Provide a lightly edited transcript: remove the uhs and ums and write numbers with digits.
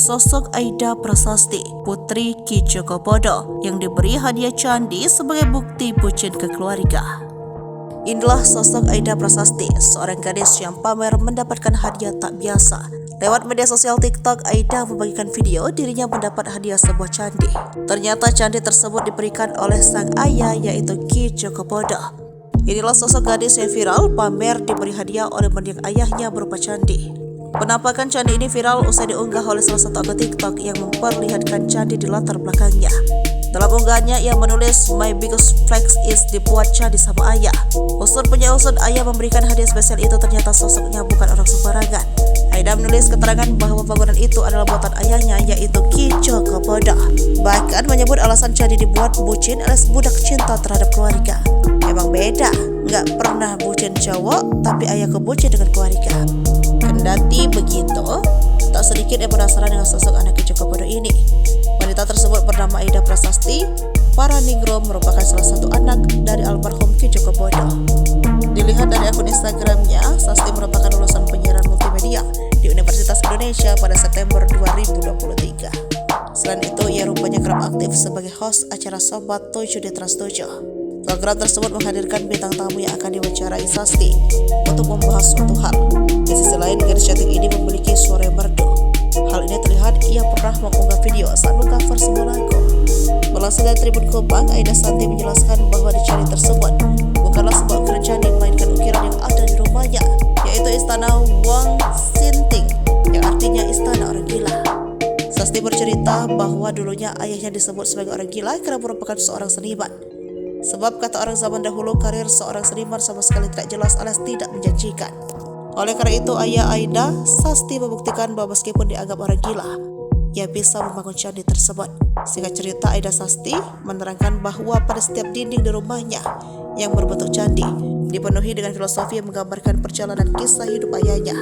sosok Aida Prasasti, putri Ki Jogobodo, yang diberi hadiah candi sebagai bukti bucin ke keluarga. Inilah sosok Aida Prasasti, seorang gadis yang pamer mendapatkan hadiah tak biasa. Lewat media sosial TikTok, Aida membagikan video dirinya mendapat hadiah sebuah candi. Ternyata candi tersebut diberikan oleh sang ayah, yaitu Ki Jogobodo. Inilah sosok gadis yang viral pamer diberi hadiah oleh mendiang ayahnya berupa candi. Penampakan candi ini viral usai diunggah oleh salah satu akun TikTok yang memperlihatkan candi di latar belakangnya. Dalam unggahannya, ia menulis, "My biggest flex is dibuat candi sama ayah." Usut punya usut, ayah memberikan hadiah spesial itu ternyata sosoknya bukan orang sembarangan. Aida menulis keterangan bahwa bangunan itu adalah buatan ayahnya, yaitu Ki Jogobodo. Bahkan menyebut alasan candi dibuat bucin alias budak cinta terhadap keluarga. Emang beda, nggak pernah bucin cowok, tapi ayahku bucin dengan keluarga. Kendati begitu, tak sedikit yang penasaran dengan sosok anak Ki Jogobodo ini. Wanita tersebut bernama Aida Prasasti Paraningrum, merupakan salah satu anak dari almarhum Ki Jogobodo. Dilihat dari akun Instagramnya, Sasti merupakan lulusan penyiaran multimedia di Universitas Indonesia pada September 2023. Selain itu, ia rupanya kerap aktif sebagai host acara Sobat 7 di Trans 7. Program tersebut menghadirkan bintang tamu yang akan diwawancarai Sasti untuk membahas suatu hal. Di sisi lain, gadis cantik ini memiliki suara yang merdu. Hal ini terlihat ia pernah mengunggah video saat mengcover sebuah lagu. Melansir dari Tribun Kupang, Aida Santi menjelaskan bahwa di candi tersebut bukanlah sebuah ukiran candi, melainkan ukiran yang ada di rumahnya, yaitu Istana Wong Sinting, yang artinya istana orang gila. Sasti bercerita bahwa dulunya ayahnya disebut sebagai orang gila karena merupakan seorang seniman. Sebab kata orang zaman dahulu, karir seorang seniman sama sekali tidak jelas alias tidak menjanjikan. Oleh karena itu, ayah Aida, Sasti, membuktikan bahwa meskipun dianggap orang gila, ia bisa membangun candi tersebut. Singkat cerita, Aida Sasti menerangkan bahwa pada setiap dinding di rumahnya yang berbentuk candi dipenuhi dengan filosofi yang menggambarkan perjalanan kisah hidup ayahnya.